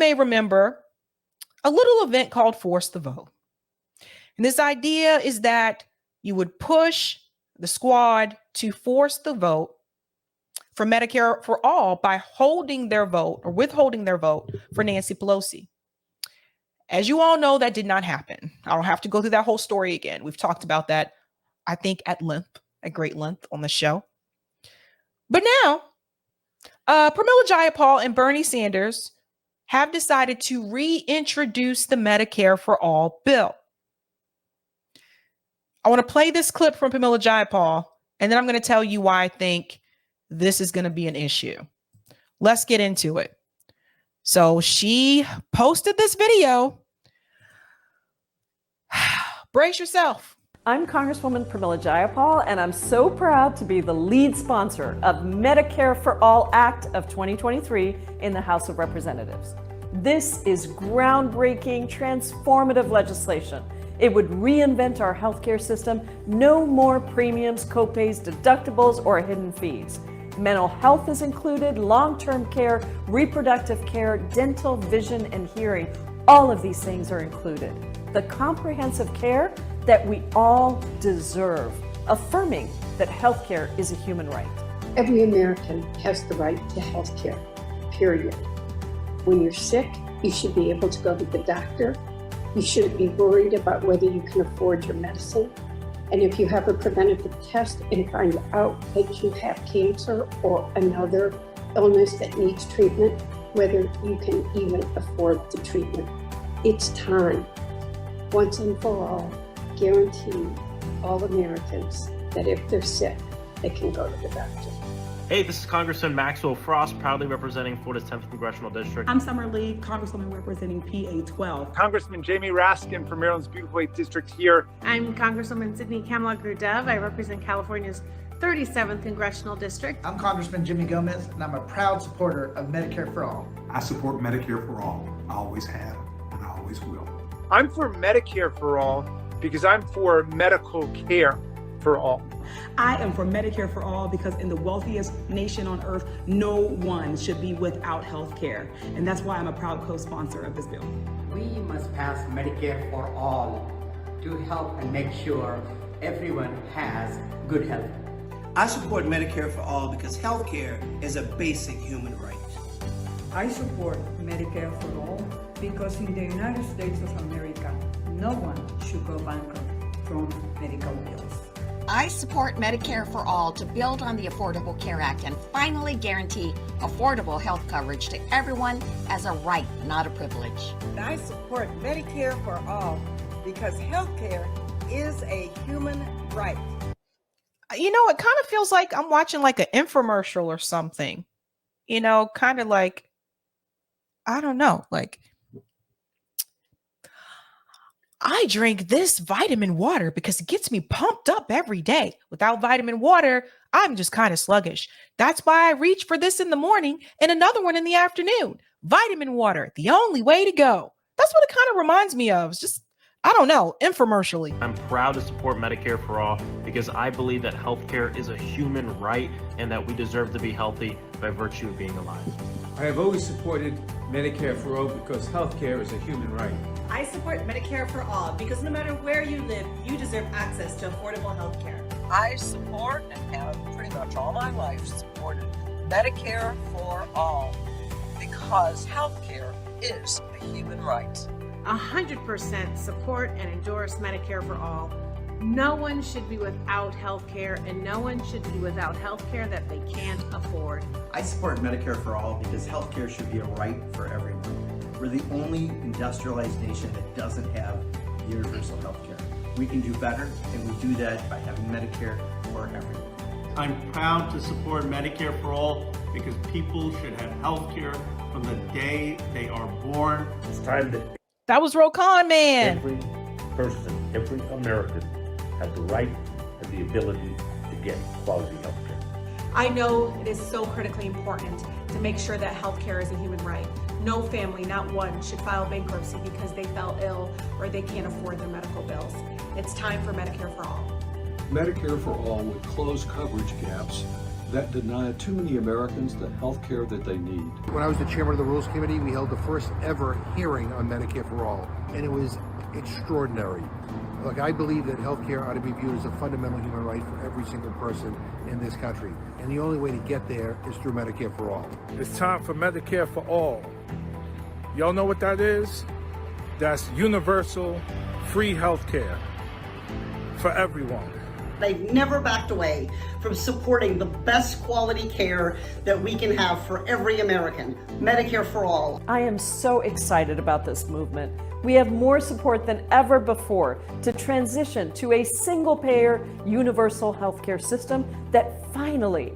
may remember a little event called Force the Vote. And this idea is that you would push the squad to force the vote for Medicare for all by holding their vote or withholding their vote for Nancy Pelosi. As you all know, that did not happen. I don't have to go through that whole story again. We've talked about that, I think, at great length on the show. But now, Pramila Jayapal and Bernie Sanders have decided to reintroduce the Medicare for All bill. I want to play this clip from Pramila Jayapal, and then I'm going to tell you why I think this is going to be an issue. Let's get into it. So she posted this video. Brace yourself. I'm Congresswoman Pramila Jayapal, and I'm so proud to be the lead sponsor of Medicare for All Act of 2023 in the House of Representatives. This is groundbreaking, transformative legislation. It would reinvent our healthcare system. No more premiums, copays, deductibles, or hidden fees. Mental health is included, long-term care, reproductive care, dental, vision, and hearing. All of these things are included. The comprehensive care that we all deserve, affirming that healthcare is a human right. Every American has the right to healthcare, period. When you're sick, you should be able to go to the doctor. You shouldn't be worried about whether you can afford your medicine. And if you have a preventative test and find out that you have cancer or another illness that needs treatment, whether you can even afford the treatment, it's time, once and for all, guarantee all Americans that if they're sick, they can go to the doctor. Hey, this is Congressman Maxwell Frost, proudly representing Florida's 10th Congressional District. I'm Summer Lee, Congresswoman representing PA 12. Congressman Jamie Raskin from Maryland's beautiful 8th District here. I'm Congresswoman Sydney Kamala-Grudev. I represent California's 37th Congressional District. I'm Congressman Jimmy Gomez, and I'm a proud supporter of Medicare for All. I support Medicare for All. I always have, and I always will. I'm for Medicare for All because I'm for medical care for all. I am for Medicare for All because in the wealthiest nation on earth, no one should be without health care. And that's why I'm a proud co-sponsor of this bill. We must pass Medicare for all to help and make sure everyone has good health. I support Medicare for All because health care is a basic human right. I support Medicare for All because in the United States of America, no one should go bankrupt from medical bills. I support Medicare for All to build on the Affordable Care Act and finally guarantee affordable health coverage to everyone as a right, not a privilege. I support Medicare for All because health care is a human right. You know, it kind of feels like I'm watching like an infomercial or something. You know, kind of like, I don't know, like, I drink this vitamin water because it gets me pumped up every day. Without vitamin water, I'm just kind of sluggish. That's why I reach for this in the morning and another one in the afternoon. Vitamin water, the only way to go. That's what it kind of reminds me of. It's just, I don't know, infomercially. I'm proud to support Medicare for All because I believe that healthcare is a human right and that we deserve to be healthy by virtue of being alive. I have always supported Medicare for All because healthcare is a human right. I support Medicare for All because no matter where you live, you deserve access to affordable health care. I support and have pretty much all my life supported Medicare for All because health care is a human right. 100% support and endorse Medicare for All. No one should be without health care, and no one should be without health care that they can't afford. I support Medicare for All because health care should be a right for everyone. We're the only industrialized nation that doesn't have universal health care. We can do better, and we do that by having Medicare for everyone. I'm proud to support Medicare for All because people should have health care from the day they are born. It's time that that was Rokan Man. Every person, every American has the right and the ability to get quality health care. I know it is so critically important to make sure that healthcare is a human right. No family, not one, should file bankruptcy because they fell ill or they can't afford their medical bills. It's time for Medicare for All. Medicare for All would close coverage gaps that deny too many Americans the health care that they need. When I was the chairman of the Rules Committee, we held the first ever hearing on Medicare for All, and it was extraordinary. Look, I believe that healthcare ought to be viewed as a fundamental human right for every single person in this country, and the only way to get there is through Medicare for All. It's time for Medicare for All. Y'all know what that is? That's universal, free health care for everyone. They've never backed away from supporting the best quality care that we can have for every American. Medicare for All. I am so excited about this movement. We have more support than ever before to transition to a single-payer universal healthcare system that finally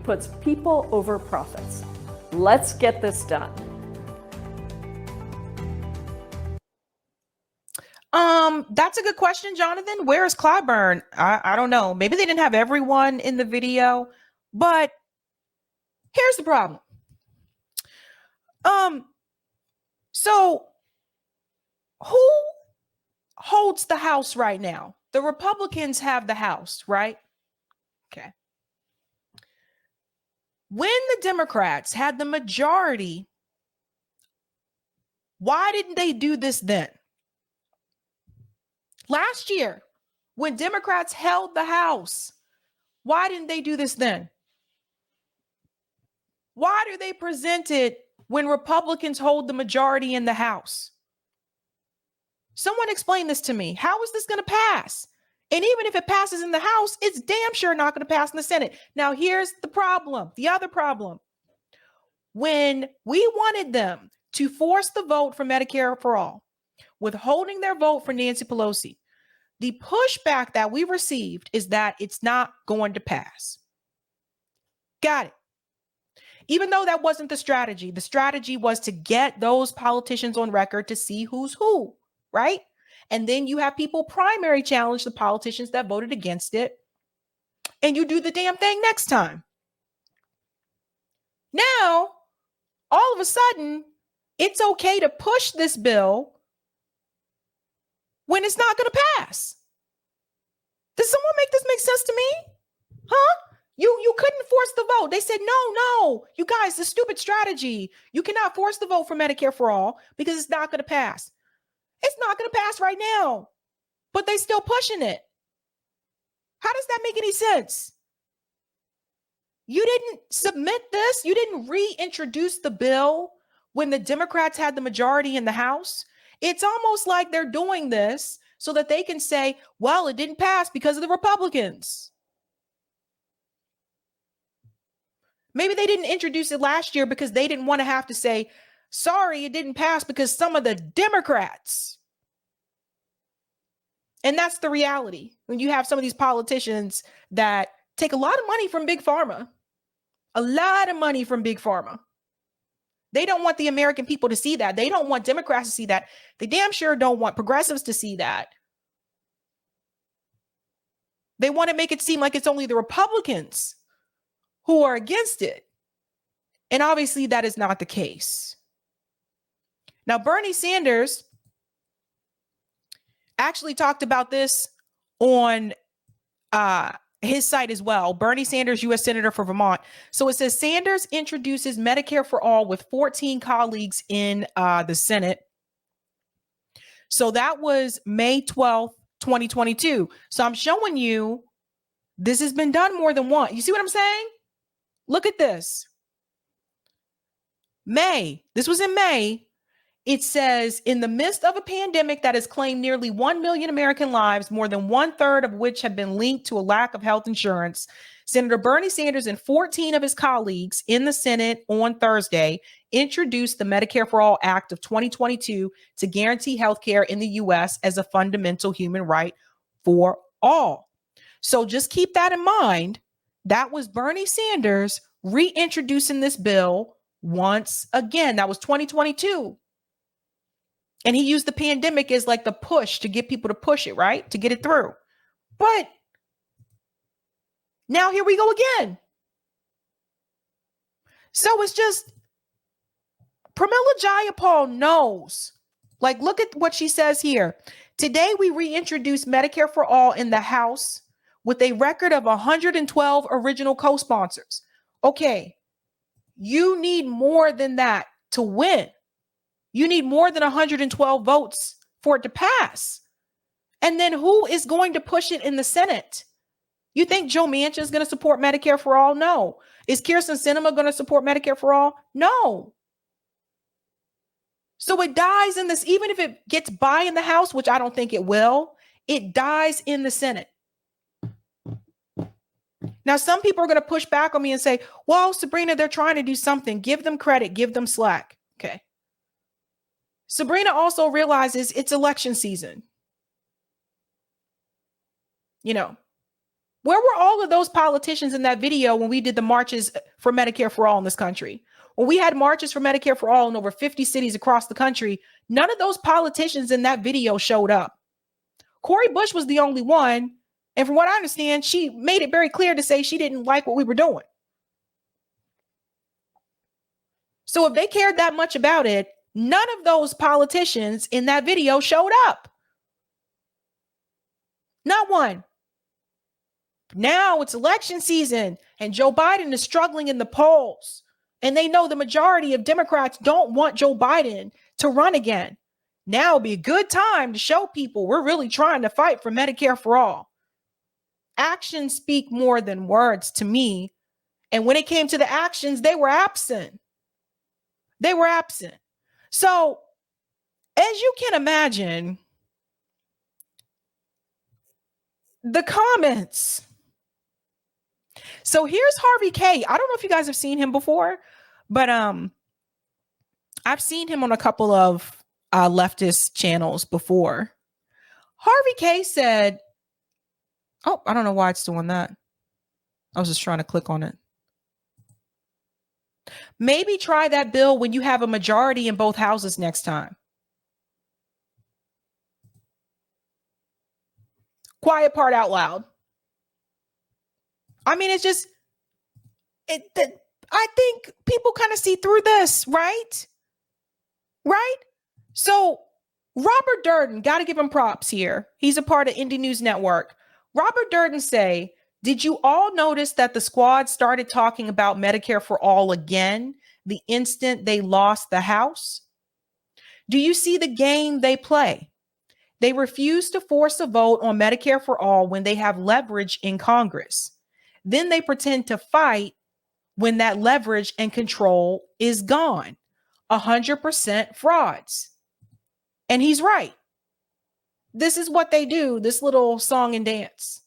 puts people over profits. Let's get this done. That's a good question, Jonathan. Where is Clyburn? I don't know. Maybe they didn't have everyone in the video, but here's the problem. So who holds the House right now? The Republicans have the House, right? Okay. When the Democrats had the majority, why didn't they do this then? Last year, when Democrats held the House, why didn't they do this then? Why do they present it when Republicans hold the majority in the House? Someone explain this to me. How is this going to pass? And even if it passes in the House, it's damn sure not going to pass in the Senate. Now, here's the problem. The other problem. When we wanted them to force the vote for Medicare for All, withholding their vote for Nancy Pelosi, the pushback that we received is that it's not going to pass. Got it. Even though that wasn't the strategy was to get those politicians on record to see who's who, right? And then you have people primary challenge the politicians that voted against it, and you do the damn thing next time. Now, all of a sudden, it's okay to push this bill when it's not going to pass. Does someone make this make sense to me? Huh? You couldn't force the vote. They said, no, you guys, the stupid strategy. You cannot force the vote for Medicare for All because it's not going to pass. It's not going to pass right now, but they still pushing it. How does that make any sense? You didn't submit this. You didn't reintroduce the bill when the Democrats had the majority in the House. It's almost like they're doing this so that they can say, well, it didn't pass because of the Republicans. Maybe they didn't introduce it last year because they didn't want to have to say, sorry, it didn't pass because some of the Democrats. And that's the reality. When you have some of these politicians that take a lot of money from Big Pharma, a lot of money from Big Pharma. They don't want the American people to see that. They don't want Democrats to see that. They damn sure don't want progressives to see that. They want to make it seem like it's only the Republicans who are against it. And obviously that is not the case. Now, Bernie Sanders actually talked about this on his site as well. Bernie Sanders, U.S. Senator for Vermont. So it says Sanders introduces Medicare for All with 14 colleagues in the Senate. So that was May 12th, 2022. So I'm showing you this has been done more than once. You see what I'm saying? Look at this. May. This was in May. It says, in the midst of a pandemic that has claimed nearly 1 million American lives, more than 1/3 of which have been linked to a lack of health insurance, Senator Bernie Sanders and 14 of his colleagues in the Senate on Thursday introduced the Medicare for All Act of 2022 to guarantee health care in the U.S. as a fundamental human right for all. So just keep that in mind. That was Bernie Sanders reintroducing this bill once again. That was 2022. And he used the pandemic as like the push to get people to push it, right? To get it through. But now here we go again. So it's just, Pramila Jayapal knows. Like, look at what she says here. Today, we reintroduced Medicare for All in the House with a record of 112 original co-sponsors. Okay, you need more than that to win. You need more than 112 votes for it to pass. And then who is going to push it in the Senate? You think Joe Manchin is going to support Medicare for all? No. Is Kyrsten Sinema going to support Medicare for all? No. So it dies in this, even if it gets by in the House, which I don't think it will, it dies in the Senate. Now, some people are going to push back on me and say, well, Sabrina, they're trying to do something. Give them credit, give them slack. Okay. Sabrina also realizes it's election season. You know, where were all of those politicians in that video when we did the marches for Medicare for all in this country? When we had marches for Medicare for all in over 50 cities across the country, none of those politicians in that video showed up. Cori Bush was the only one. And from what I understand, she made it very clear to say she didn't like what we were doing. So if they cared that much about it, none of those politicians in that video showed up. Not one. Now it's election season and Joe Biden is struggling in the polls. And they know the majority of Democrats don't want Joe Biden to run again. Now would be a good time to show people we're really trying to fight for Medicare for all. Actions speak more than words to me. And when it came to the actions, they were absent. They were absent. So, as you can imagine, the comments. So here's Harvey K. I don't know if you guys have seen him before, but I've seen him on a couple of leftist channels before. Harvey K said, oh, I don't know why it's doing that. I was just trying to click on it. Maybe try that bill when you have a majority in both houses next time. Quiet part out loud. I mean, it's just, I think people kind of see through this, right? Right? So Robert Durden, got to give him props here. He's a part of Indie News Network. Robert Durden say, did you all notice that the squad started talking about Medicare for all again the instant they lost the House? Do you see the game they play? They refuse to force a vote on Medicare for all when they have leverage in Congress. Then they pretend to fight when that leverage and control is gone. 100% frauds. And he's right. This is what they do, this little song and dance.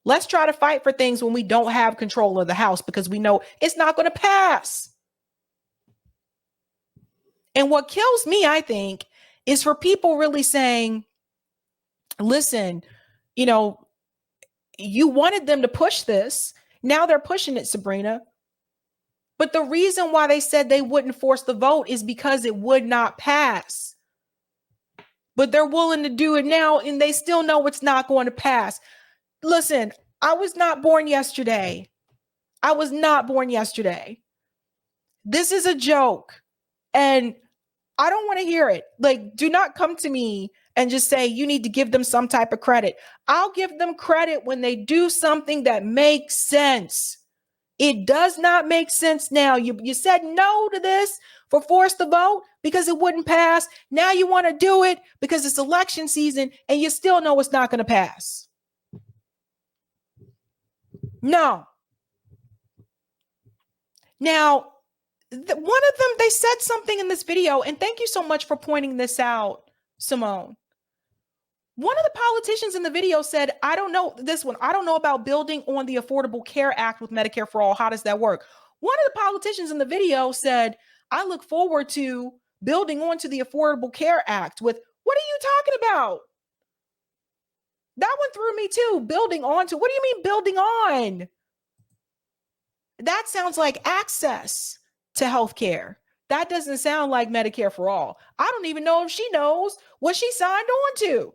Let's try to fight for things when we don't have control of the House because we know it's not going to pass. And what kills me, I think, is for people really saying, listen, you know, you wanted them to push this. Now they're pushing it, Sabrina. But the reason why they said they wouldn't force the vote is because it would not pass. But they're willing to do it now, and they still know it's not going to pass. Listen, I was not born yesterday. I was not born yesterday. This is a joke. And I don't want to hear it. Like, do not come to me and just say you need to give them some type of credit. I'll give them credit when they do something that makes sense. It does not make sense now. You said no to this for force the vote because it wouldn't pass. Now you want to do it because it's election season and you still know it's not going to pass. No. Now, one of them, they said something in this video, and thank you so much for pointing this out, Simone. One of the politicians in the video said, I don't know this one. I don't know about building on the Affordable Care Act with Medicare for all. How does that work? One of the politicians in the video said, I look forward to building onto the Affordable Care Act with, what are you talking about? That one threw me too. Building onto, what do you mean building on? That sounds like access to health care. That doesn't sound like Medicare for all. I don't even know if she knows what she signed on to.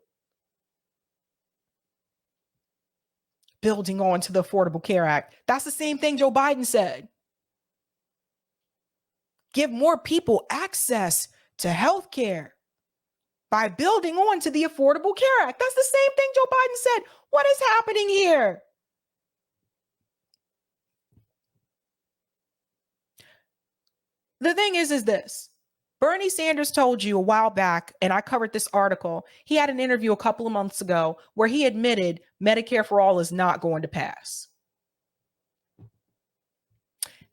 Building on to the Affordable Care Act. That's the same thing Joe Biden said. Give more people access to health care. by building on to the Affordable Care Act. That's the same thing Joe Biden said. What is happening here? The thing is this. Bernie Sanders told you a while back, and I covered this article. He had an interview a couple of months ago where he admitted Medicare for all is not going to pass.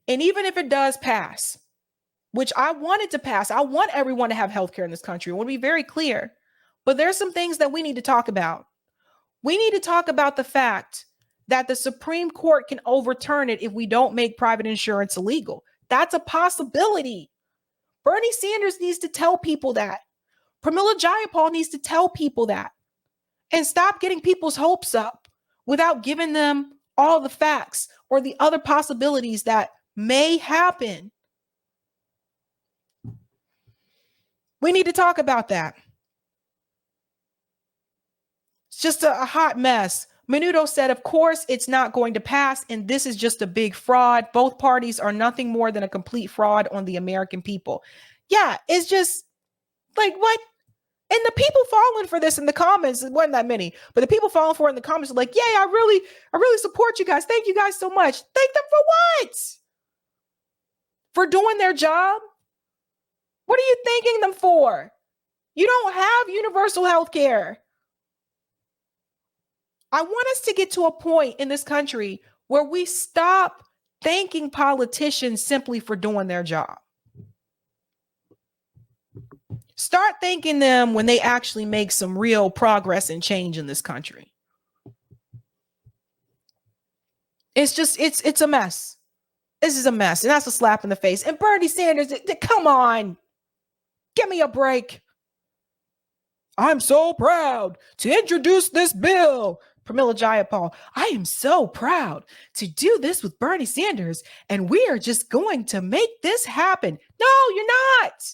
And even if it does pass, which I want it to pass, I want everyone to have healthcare in this country. I want to be very clear. But there's some things that we need to talk about. We need to talk about the fact that the Supreme Court can overturn it if we don't make private insurance illegal. That's a possibility. Bernie Sanders needs to tell people that. Pramila Jayapal needs to tell people that. And stop getting people's hopes up without giving them all the facts or the other possibilities that may happen. We need to talk about that. It's just a hot mess. Menudo said, of course, it's not going to pass, and this is just a big fraud. Both parties are nothing more than a complete fraud on the American people. Yeah, it's just like, what? And the people falling for this in the comments, it wasn't that many, but the people falling for it in the comments are like, yeah, I really support you guys. Thank you guys so much. Thank them for what? For doing their job? What are you thanking them for? You don't have universal health care. I want us to get to a point in this country where we stop thanking politicians simply for doing their job. Start thanking them when they actually make some real progress and change in this country. It's just, it's a mess. This is a mess. And that's a slap in the face. And Bernie Sanders, come on. Give me a break. I'm so proud to introduce this bill. Pramila Jayapal, I am so proud to do this with Bernie Sanders, and we are just going to make this happen. No, you're not.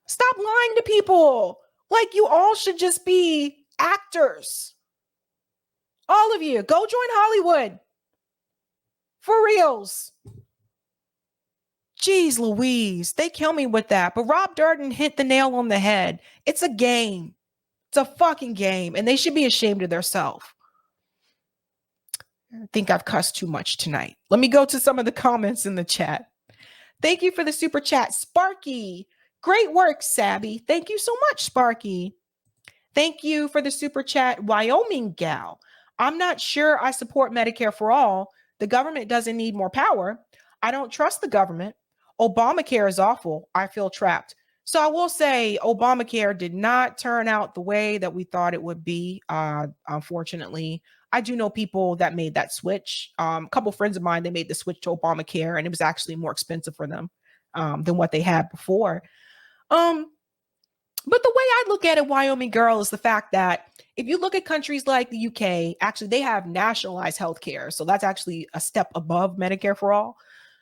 Stop lying to people. Like, you all should just be actors. All of you, go join Hollywood. For reals. Jeez Louise, they kill me with that. But Rob Durden hit the nail on the head. It's a game. It's a fucking game, and they should be ashamed of themselves. I think I've cussed too much tonight. Let me go to some of the comments in the chat. Thank you for the super chat, Sparky. Great work, Sabby. Thank you so much, Sparky. Thank you for the super chat, Wyoming Gal. I'm not sure I support Medicare for all. The government doesn't need more power. I don't trust the government. Obamacare is awful. I feel trapped. So I will say Obamacare did not turn out the way that we thought it would be. Unfortunately, I do know people that made that switch. A couple friends of mine, they made the switch to Obamacare, and it was actually more expensive for them than what they had before. But the way I look at it, Wyoming girl, is the fact that if you look at countries like the UK, actually they have nationalized healthcare. So that's actually a step above Medicare for all.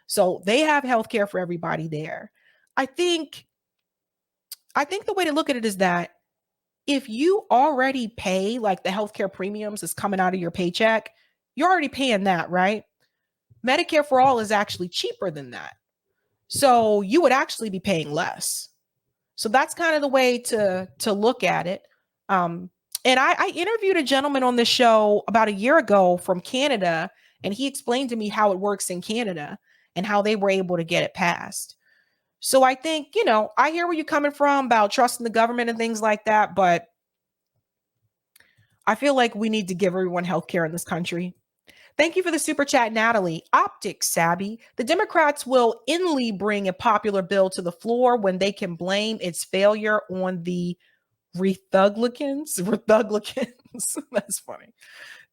So they have healthcare for everybody there. I think the way to look at it is that if you already pay, like, the healthcare premiums is coming out of your paycheck, you're already paying that, right? Medicare for all is actually cheaper than that. So you would actually be paying less. So that's kind of the way to look at it. And I interviewed a gentleman on this show about a year ago from Canada, and he explained to me how it works in Canada and how they were able to get it passed. So I think, I hear where you're coming from about trusting the government and things like that, but I feel like we need to give everyone healthcare in this country. Thank you for the super chat, Natalie. Optics, Sabby. The Democrats will inly bring a popular bill to the floor when they can blame its failure on the Republicans. That's funny.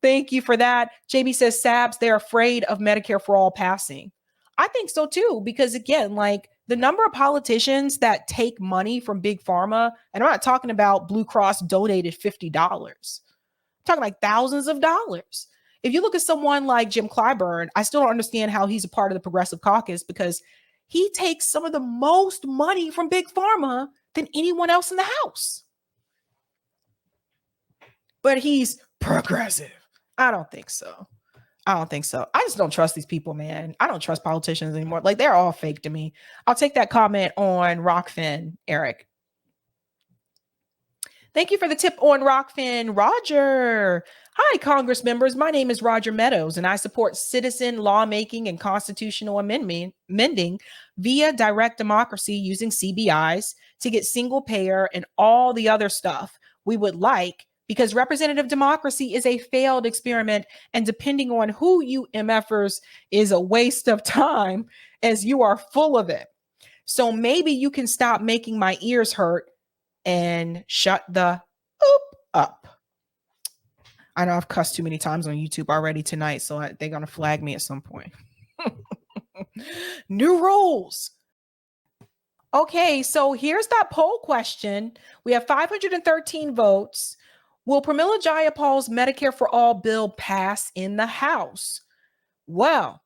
Thank you for that. JB says, Sabs, they're afraid of Medicare for all passing. I think so too, because again, like, the number of politicians that take money from Big Pharma, and I'm not talking about Blue Cross donated $50. I'm talking like thousands of dollars. If you look at someone like Jim Clyburn, I still don't understand how he's a part of the Progressive Caucus, because he takes some of the most money from Big Pharma than anyone else in the House. But he's progressive. I don't think so. I don't think so. I just don't trust these people, man. I don't trust politicians anymore. Like, they're all fake to me. I'll take that comment on Rockfin, Eric. Thank you for the tip on Rockfin, Roger. Hi, Congress members. My name is Roger Meadows, and I support citizen lawmaking and constitutional amending via direct democracy using CBIs to get single payer and all the other stuff we would like, because representative democracy is a failed experiment, and depending on who you MFers is a waste of time, as you are full of it. So maybe you can stop making my ears hurt and shut the up. I know I've cussed too many times on YouTube already tonight, so they're going to flag me at some point. New rules. Okay, so here's that poll question. We have 513 votes. Will Pramila Jayapal's Medicare for All bill pass in the House? Well,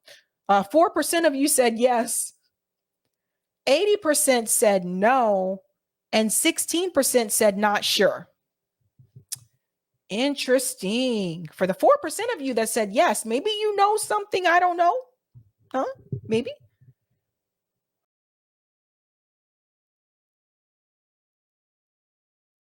4% of you said yes. 80% said no. And 16% said not sure. Interesting. For the 4% of you that said yes, maybe you know something I don't know. Huh? Maybe.